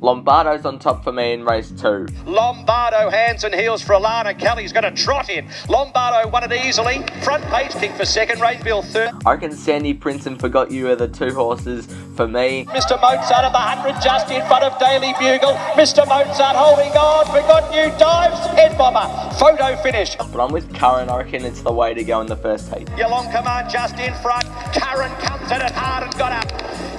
Lombardo's on top for me in race 2. Lombardo, hands and heels for Alana. Kelly's going to trot in. Lombardo won it easily. Front page kick for second. Rainbill third. I reckon Sandy Prince and Forgot You are the 2 horses for me. Mr. Mozart at the 100 just in front of Daily Bugle. Mr. Mozart holding on. Forgot You dives. Head bomber. Photo finish. But I'm with Curran. I reckon it's the way to go in the first heat. Yalong Command just in front. Curran comes at it hard and got up.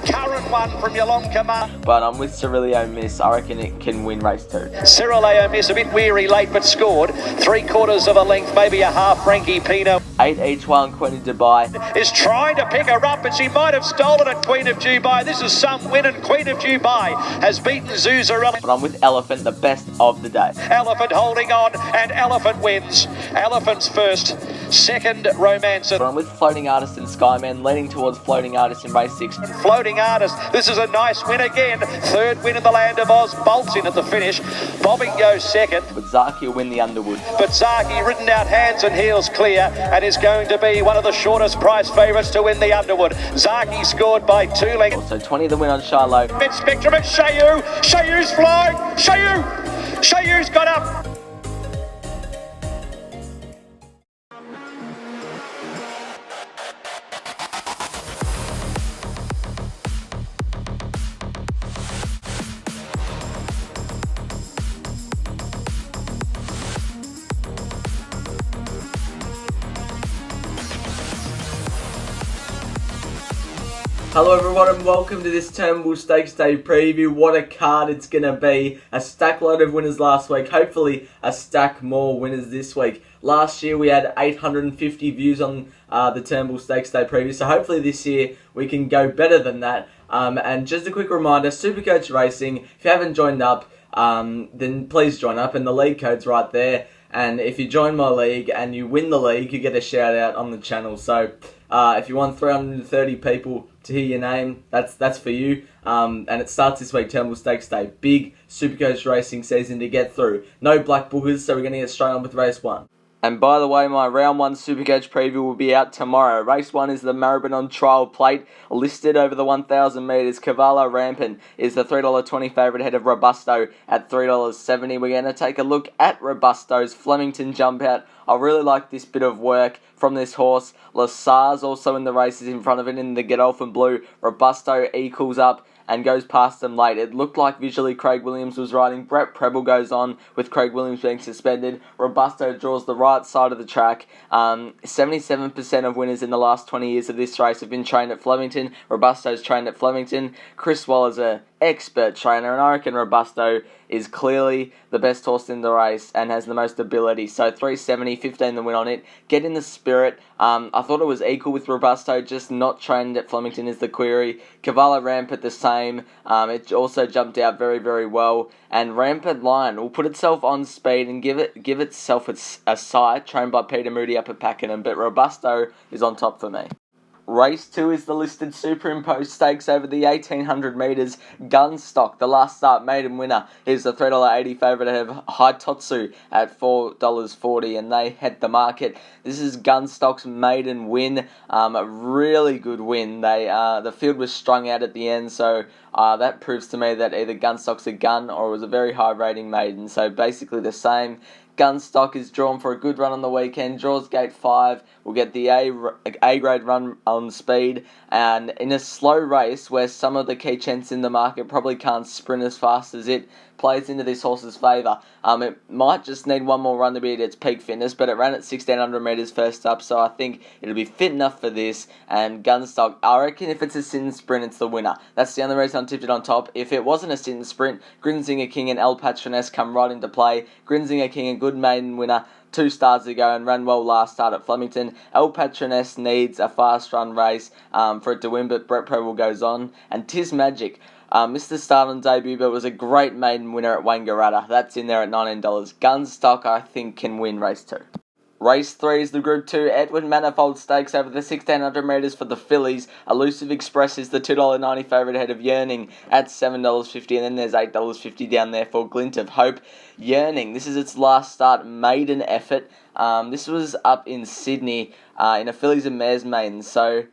Curran won from Yalong Command. But I'm with Cirilio Miss. I reckon it can win race 2. Cirilio Miss a bit weary late but scored. 3/4 of a length, maybe a half. Frankie Pino. 8 each one. Queen of Dubai is trying to pick her up, but she might have stolen it. Queen of Dubai. This is some win, and Queen of Dubai has beaten Zuzarelli. But I'm with Elephant, the best of the day. Elephant holding on, and Elephant wins. Elephant's first. Second, Romance. But I'm with Floating Artist and Skyman, leaning towards Floating Artist in race 6. Floating Artist, this is a nice win again. Third win in the land of Oz. Bolts in at the finish. Bobbing goes second. But Zaki will win the Underwood. But Zaki ridden out hands and heels clear and is going to be one of the shortest price favourites to win the Underwood. Zaki scored by 2 lengths. Also 20 the win on Charlotte. Mid Spectrum at Shayu. Shayu's flying. Shayu's got up. Hello everyone and welcome to this Turnbull Stakes Day preview. What a card it's going to be. A stack load of winners last week. Hopefully a stack more winners this week. Last year we had 850 views on the Turnbull Stakes Day preview. So hopefully this year we can go better than that. And just a quick reminder, Supercoach Racing, if you haven't joined up, then please join up. And the league code's right there. And if you join my league and you win the league, you get a shout out on the channel. So if you want 330 people to hear your name, that's for you. And it starts this week, Turnbull Stakes Day. Big Supercoach Racing season to get through. No black boogers, so we're going to get straight on with race 1. And by the way, my round 1 Supercoach preview will be out tomorrow. Race 1 is the Maribyrnong Trial Plate, listed over the 1,000 metres. CAVALLO Rampant is the $3.20 favourite ahead of Robusto at $3.70. We're going to take a look at Robusto's Flemington jump out. I really like this bit of work from this horse. Lasar's also in the races in front of it in the Godolphin Blue. Robusto equals up and goes past them late. It looked like visually Craig Williams was riding. Brett Preble goes on with Craig Williams being suspended. Robusto draws the right side of the track. 77% of winners in the last 20 years of this race have been trained at Flemington. Robusto's trained at Flemington. Chris Waller's an expert trainer, and I reckon Robusto is clearly the best horse in the race and has the most ability. So 370, 15 the win on it. Get in the spirit. I thought it was equal with Robusto, just not trained at Flemington is the query. CAVALLO Rampant the same. It also jumped out very, very well. And Rampant Lion will put itself on speed and give itself a sight, trained by Peter Moody up at Pakenham. But Robusto is on top for me. Race 2 is the listed superimposed stakes over the 1,800 metres. Gunstock, the last start maiden winner, is the $3.80 favourite ahead of Haitotsu at $4.40, and they head the market. This is Gunstock's maiden win, a really good win. The field was strung out at the end, so that proves to me that either Gunstock's a gun or it was a very high rating maiden, so basically the same. Gunstock is drawn for a good run on the weekend, draws gate 5, will get the A-grade run on speed, and in a slow race where some of the key chents in the market probably can't sprint as fast as it, plays into this horse's favour. It might just need one more run to be at its peak fitness, but it ran at 1,600 metres first up, so I think it'll be fit enough for this. And Gunstock, I reckon if it's a sit and sprint, it's the winner. That's the only reason I tipped it on top. If it wasn't a sit and sprint, Grinzinger King and El Patroness come right into play. Grinzinger King, a good maiden winner 2 starts ago and ran well last start at Flemington. El Patroness needs a fast run race for it to win, but Brett Preble goes on. And Tis Magic, Mr. Start on debut, but was a great maiden winner at Wangaratta. That's in there at $19. Gunstock, I think, can win race 2. Race 3 is the Group 2 Edward Manifold Stakes over the 1,600 metres for the fillies. Elusive Express is the $2.90 favourite ahead of Yearning at $7.50, and then there's $8.50 down there for Glint of Hope. Yearning, this is its last start maiden effort. This was up in Sydney in a fillies and mares maiden, so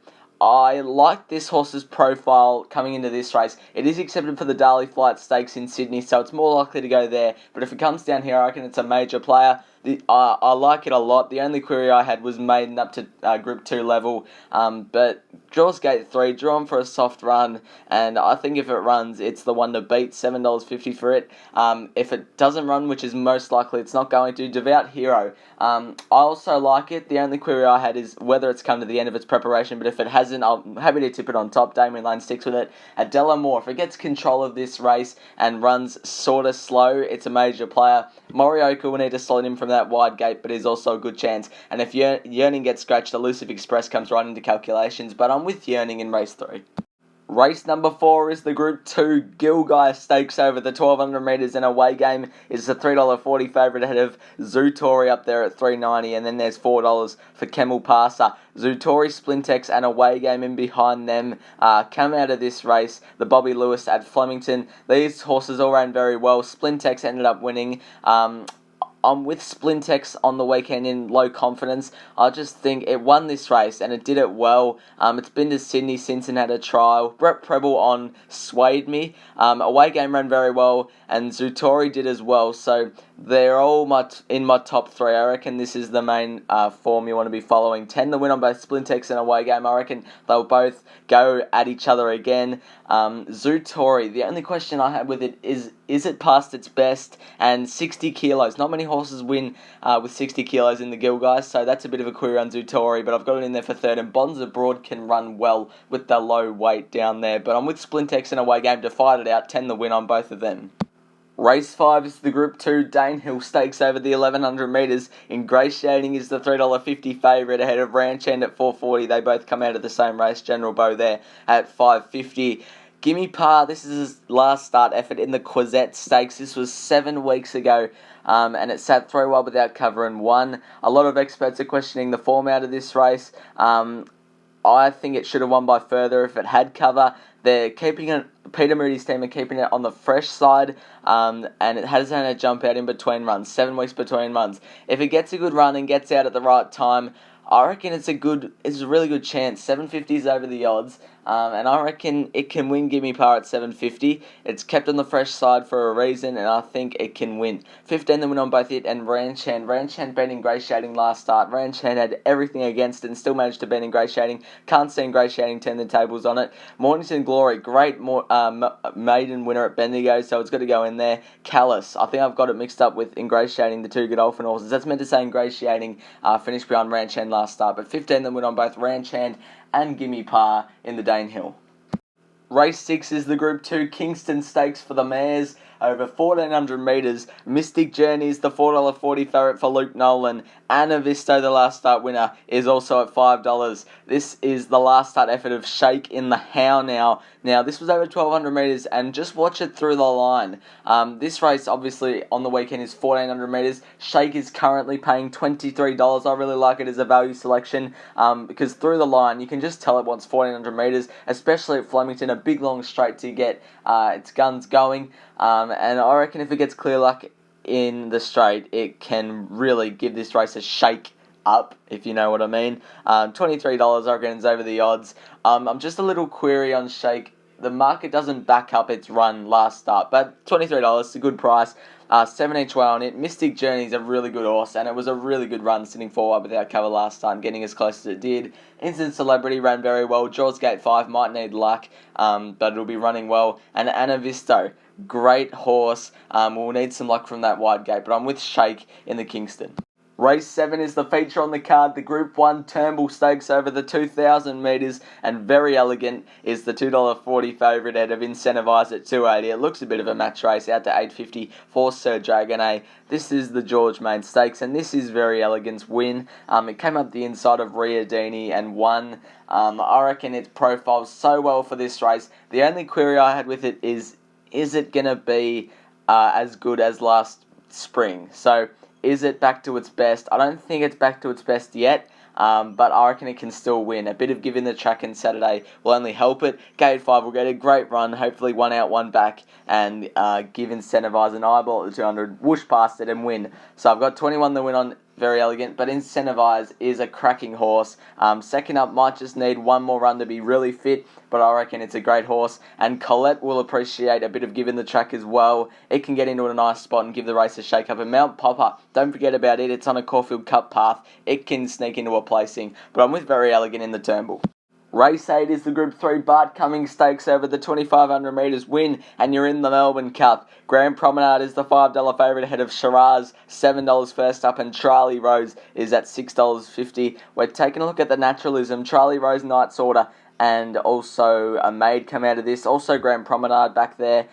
I like this horse's profile coming into this race. It is accepted for the Darley Flight Stakes in Sydney, so it's more likely to go there. But if it comes down here, I reckon it's a major player. I like it a lot. The only query I had was maiden up to Group 2 level, but draws gate 3, drawn for a soft run, and I think if it runs, it's the one to beat, $7.50 for it. If it doesn't run, which is most likely it's not going to, Devout Hero. I also like it. The only query I had is whether it's come to the end of its preparation, but if it hasn't, I'm happy to tip it on top. Damien Lane sticks with it. At Delamore, if it gets control of this race and runs sort of slow, it's a major player. Morioka will need to slot in from that wide gate, but is also a good chance. And if Yearning gets scratched, Elusive Express comes right into calculations, but I'm with Yearning in race 3. Race number 4 is the Group 2 Gilgai Stakes over the 1200 metres in away game. It's the $3.40 favourite ahead of Zootori up there at $3.90, and then there's $4 for Kemel Passer. Zootori, Splintex and away game in behind them come out of this race. The Bobby Lewis at Flemington. These horses all ran very well. Splintex ended up winning. I'm with Splintex on the weekend in low confidence. I just think it won this race and it did it well. It's been to Sydney since and had a trial. Brett Preble on swayed me. Away game ran very well and Zootori did as well. So they're all in my top 3. I reckon this is the main form you want to be following. 10 the win on both Splintex and away game. I reckon they'll both go at each other again. Zootori, the only question I had with it is it past its best? And 60 kilos. Not many horses win with 60 kilos in the Gilgai, so that's a bit of a query on Zootori, but I've got it in there for 3rd, and Bonds Abroad can run well with the low weight down there, but I'm with Splintex and away game to fight it out. 10 the win on both of them. Race 5 is the Group 2 Danehill Stakes over the 1100 metres. Ingratiating is the $3.50 favourite ahead of Ranch End at $4.40. They both come out of the same race. General Bow there at $5.50. Gimme Par, this is his last start effort in the Quezette Stakes. This was 7 weeks ago, and it sat 3 wide without cover and won. A lot of experts are questioning the form out of this race. I think it should have won by further if it had cover. They're keeping it, Peter Moody's team are keeping it on the fresh side, and it has had a jump out in between runs, 7 weeks between runs. If it gets a good run and gets out at the right time, I reckon it's a really good chance. 750 is over the odds, and I reckon it can win Gimme Par at 750. It's kept on the fresh side for a reason, and I think it can win. 15 the win on both it and Ranchan. Ranchan beat Ingratiating last start. Ranchan had everything against it and still managed to beat Ingratiating. Can't see Ingratiating turn the tables on it. Mornington Glory, great maiden winner at Bendigo, so it's got to go in there. Callus, I think I've got it mixed up with Ingratiating, the 2 Godolphin horses. That's meant to say Ingratiating finished behind Ranchan last start, but 15 the win on both Ranchan and Gimme Par in the Danehill. Race 6 is the Group 2 Kingston Stakes for the mares over 1400 metres. Mystic Journey is the $4.40 favourite for Luke Nolan. Anna Visto, the last start winner, is also at $5. This is the last start effort of Shake in the How Now. Now, this was over 1200 metres, and just watch it through the line. This race, obviously, on the weekend is 1400 metres. Shake is currently paying $23. I really like it as a value selection, because through the line, you can just tell it wants 1400 metres, especially at Flemington, a big long straight to get its guns going. And I reckon if it gets clear luck in the straight, it can really give this race a shake up, if you know what I mean. $23 I reckon is over the odds. I'm just a little query on Shake. The market doesn't back up its run last start, but $23 is a good price. 7 each way on it. Mystic Journey is a really good horse, and it was a really good run sitting forward without cover last time, getting as close as it did. Instant Celebrity ran very well. Draws Gate 5 might need luck, but it'll be running well. And Anna Visto, great horse. We'll need some luck from that wide gate, but I'm with Shake in the Kingston. Race 7 is the feature on the card, the Group 1 Turnbull Stakes over the 2,000 metres, and Very Elegant is the $2.40 favourite ahead of Incentivise at $2.80. It looks a bit of a match race, out to $8.50 for Sir Dragonet. This is the George Main Stakes, and this is Very Elegant's win. It came up the inside of Riadini and won. I reckon it profiles so well for this race. The only query I had with it is it going to be as good as last spring? So, is it back to its best? I don't think it's back to its best yet, but I reckon it can still win. A bit of giving the track on Saturday will only help it. Gate 5 will get a great run, hopefully 1 out, 1 back, and give Incentivise an eyeball at the 200, whoosh past it and win. So I've got 21 the win on Very Elegant, but Incentivize is a cracking horse. Second up might just need one more run to be really fit, but I reckon it's a great horse. And Colette will appreciate a bit of give in the track as well. It can get into a nice spot and give the race a shake up. And Mount Popper, don't forget about it. It's on a Caulfield Cup path. It can sneak into a placing, but I'm with Very Elegant in the Turnbull. Race 8 is the Group 3 Bart Cummings Stakes over the 2,500 metres win, and you're in the Melbourne Cup. Grand Promenade is the $5 favourite ahead of Shiraz, $7 first up, and Charlie Rose is at $6.50. We're taking a look at the naturalism. Charlie Rose, Knight's Order, and also a maid come out of this. Also Grand Promenade back there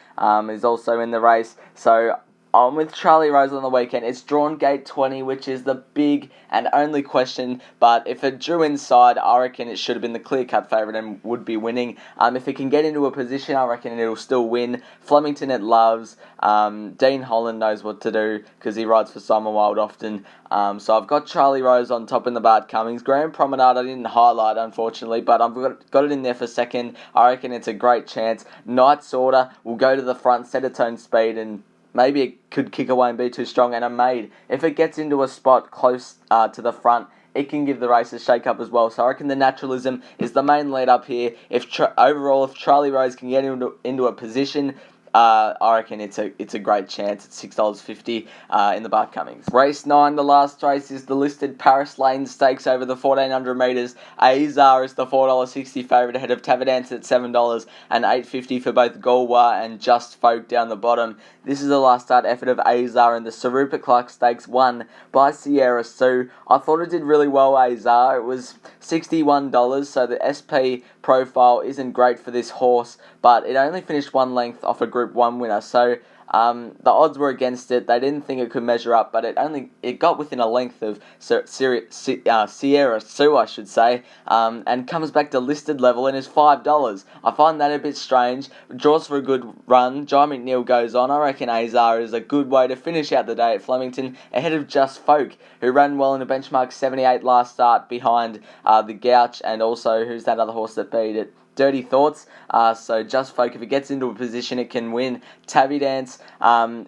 is also in the race. So I'm with Charlie Rose on the weekend. It's drawn gate 20, which is the big and only question. But if it drew inside, I reckon it should have been the clear-cut favourite and would be winning. If it can get into a position, I reckon it'll still win. Flemington it loves. Dean Holland knows what to do because he rides for Simon Wild often. So I've got Charlie Rose on top in the Bart Cummings. Grand Promenade I didn't highlight, unfortunately, but I've got it in there for second. I reckon it's a great chance. Knight's Order will go to the front, set its own speed, and maybe it could kick away and be too strong. And a maid, if it gets into a spot close to the front, it can give the race a shake-up as well. So I reckon the naturalism is the main lead up here. If Charlie Rose can get into a position, I reckon it's a great chance at $6.50 in the Bart Cummings. Race 9, the last race, is the listed Paris Lane Stakes over the 1,400 metres. Azar is the $4.60 favourite ahead of Tavadance at $7 and $8.50 for both Galwa and Just Folk down the bottom. This is the last start effort of Azar in the Sir Rupert Clark Stakes won by Sierra Sue. I thought it did really well, Azar. It was $61, so the SP profile isn't great for this horse, but it only finished one length off a Group 1 winner, so the odds were against it. They didn't think it could measure up, but it got within a length of Sierra Sue, I should say, and comes back to listed level and is $5. I find that a bit strange. Draws for a good run. Jai McNeil goes on. I reckon Azar is a good way to finish out the day at Flemington ahead of Just Folk, who ran well in a benchmark 78 last start behind the Gouch, and also who's that other horse that beat it? Dirty Thoughts. So Just Folk, if it gets into a position, it can win. Tavadance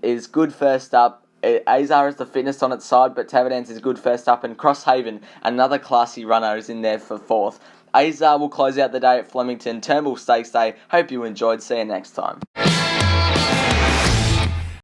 is good first up. Azar is the fitness on its side, but Tavadance is good first up. And Crosshaven, another classy runner, is in there for fourth. Azar will close out the day at Flemington. Turnbull Stakes Day. Hope you enjoyed. See you next time.